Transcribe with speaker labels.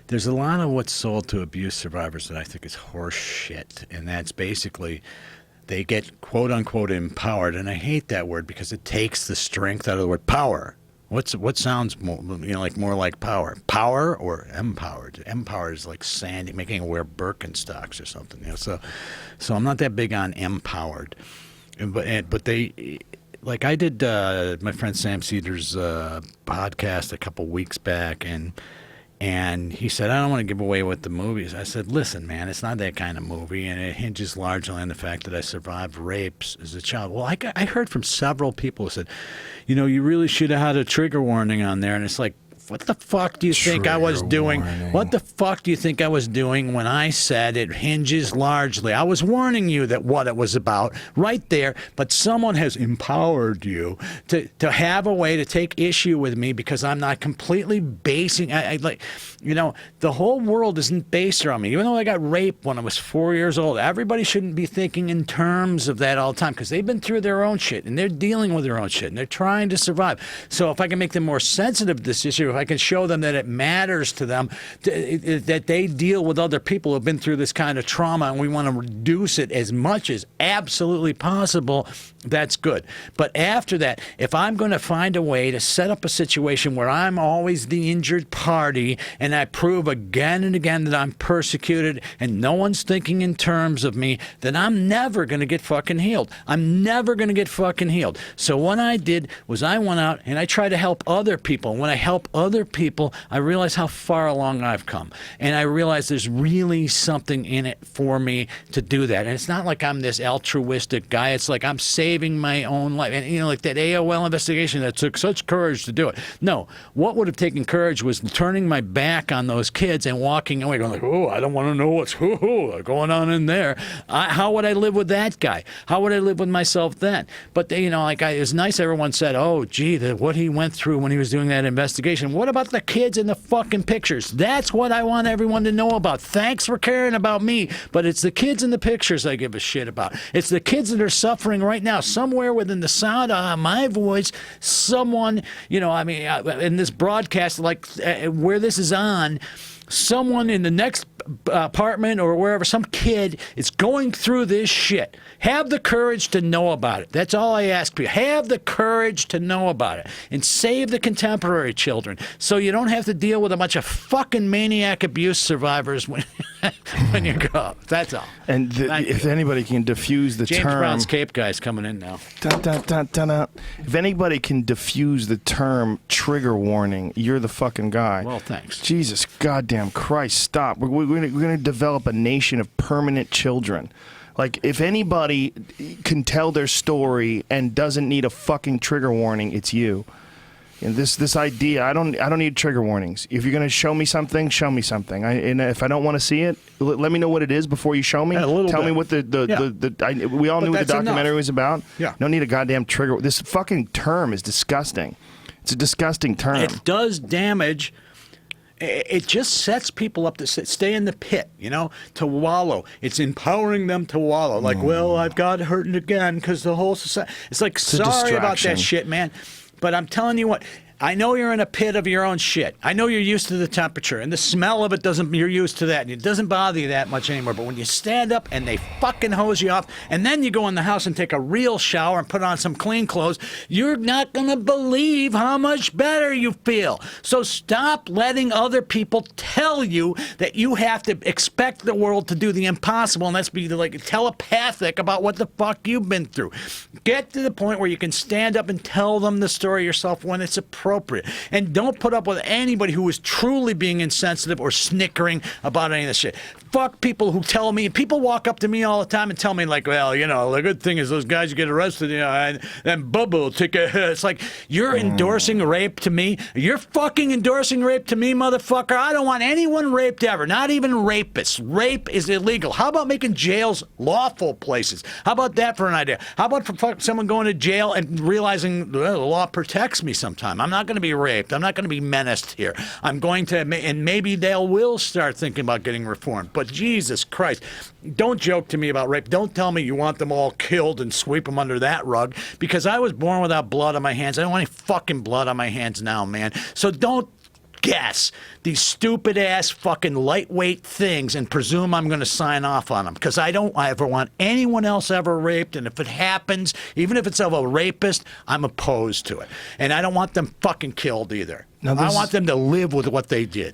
Speaker 1: there's a lot of what's sold to abuse survivors that I think is horse shit, and that's basically they get quote unquote empowered, and I hate that word because it takes the strength out of the word power. What sounds more, more like power? Power or empowered? Empowered is like Sandy making her wear Birkenstocks or something. So I'm not that big on empowered, but they. Like I did my friend Sam Cedars' podcast a couple weeks back, and he said, I don't want to give away what the movie is. I said, listen, man, it's not that kind of movie, and it hinges largely on the fact that I survived rapes as a child. Well, I heard from several people who said, you really should have had a trigger warning on there, and it's like, what the fuck do you think I was doing? What the fuck do you think I was doing when I said it hinges largely? I was warning you that what it was about right there, but someone has empowered you to have a way to take issue with me because I'm not completely basing. The whole world isn't based around me. Even though I got raped when I was 4 years old, everybody shouldn't be thinking in terms of that all the time because they've been through their own shit and they're dealing with their own shit and they're trying to survive. So if I can make them more sensitive to this issue, if I can show them that it matters to them, that they deal with other people who have been through this kind of trauma, and we want to reduce it as much as absolutely possible, that's good. But after that, if I'm going to find a way to set up a situation where I'm always the injured party and I prove again and again that I'm persecuted and no one's thinking in terms of me, then I'm never going to get fucking healed. I'm never going to get fucking healed. So what I did was I went out and I tried to help other people. When I help other people, I realize how far along I've come. And I realize there's really something in it for me to do that. And it's not like I'm this altruistic guy. It's like I'm saving my own life. And, like that AOL investigation that took such courage to do it. No, what would have taken courage was turning my back on those kids and walking away going like, oh, I don't want to know what's going on in there. How would I live with that guy? How would I live with myself then? But, it's nice everyone said, oh, gee, what he went through when he was doing that investigation. What about the kids in the fucking pictures? That's what I want everyone to know about. Thanks for caring about me, but it's the kids in the pictures I give a shit about. It's the kids that are suffering right now. Somewhere within the sound of my voice, someone, in this broadcast, where this is on, someone in the next apartment or wherever, some kid is going through this shit. Have the courage to know about it. That's all I ask people. Have the courage to know about it and save the contemporary children so you don't have to deal with a bunch of fucking maniac abuse survivors when you go. That's all.
Speaker 2: And if anybody can diffuse the
Speaker 1: James
Speaker 2: term...
Speaker 1: Brown's Cape guy's coming in now.
Speaker 2: If anybody can diffuse the term trigger warning, you're the fucking guy.
Speaker 1: Well, thanks.
Speaker 2: Jesus goddamn Christ, stop. We're going to develop a nation of permanent children. Like, if anybody can tell their story and doesn't need a fucking trigger warning, it's you. And this idea, I don't need trigger warnings. If you're going to show me something, show me something. And if I don't want to see it, let me know what it is before you show me. Tell me what we all knew what the documentary was about.
Speaker 1: Yeah.
Speaker 2: Don't need a goddamn trigger. This fucking term is disgusting. It's a disgusting term.
Speaker 1: It does damage. It just sets people up to stay in the pit, to wallow. It's empowering them to wallow. Like, well, I've got hurt again because the whole society. It's like, sorry about that shit, man. But I'm telling you what. I know you're in a pit of your own shit. I know you're used to the temperature, and the smell of it you're used to that, and it doesn't bother you that much anymore. But when you stand up and they fucking hose you off, and then you go in the house and take a real shower and put on some clean clothes, you're not going to believe how much better you feel. So stop letting other people tell you that you have to expect the world to do the impossible, and that's be like telepathic about what the fuck you've been through. Get to the point where you can stand up and tell them the story yourself when it's appropriate. And don't put up with anybody who is truly being insensitive or snickering about any of this shit. Fuck people who tell me, people walk up to me all the time and tell me like, well, the good thing is those guys who get arrested, and Bubba will take a, it's like, you're endorsing rape to me? You're fucking endorsing rape to me, motherfucker? I don't want anyone raped ever, not even rapists. Rape is illegal. How about making jails lawful places? How about that for an idea? How about for someone going to jail and realizing the law protects me sometime? I'm not going to be raped. I'm not going to be menaced here. I'm going to, and maybe they will start thinking about getting reformed. But Jesus Christ, don't joke to me about rape. Don't tell me you want them all killed and sweep them under that rug, because I was born without blood on my hands. I don't want any fucking blood on my hands now, man. So don't guess these stupid ass fucking lightweight things and presume I'm going to sign off on them, because I don't ever want anyone else ever raped, and if it happens, even if it's of a rapist, I'm opposed to it, and I don't want them fucking killed either.
Speaker 2: Now
Speaker 1: I want them to live with what they did.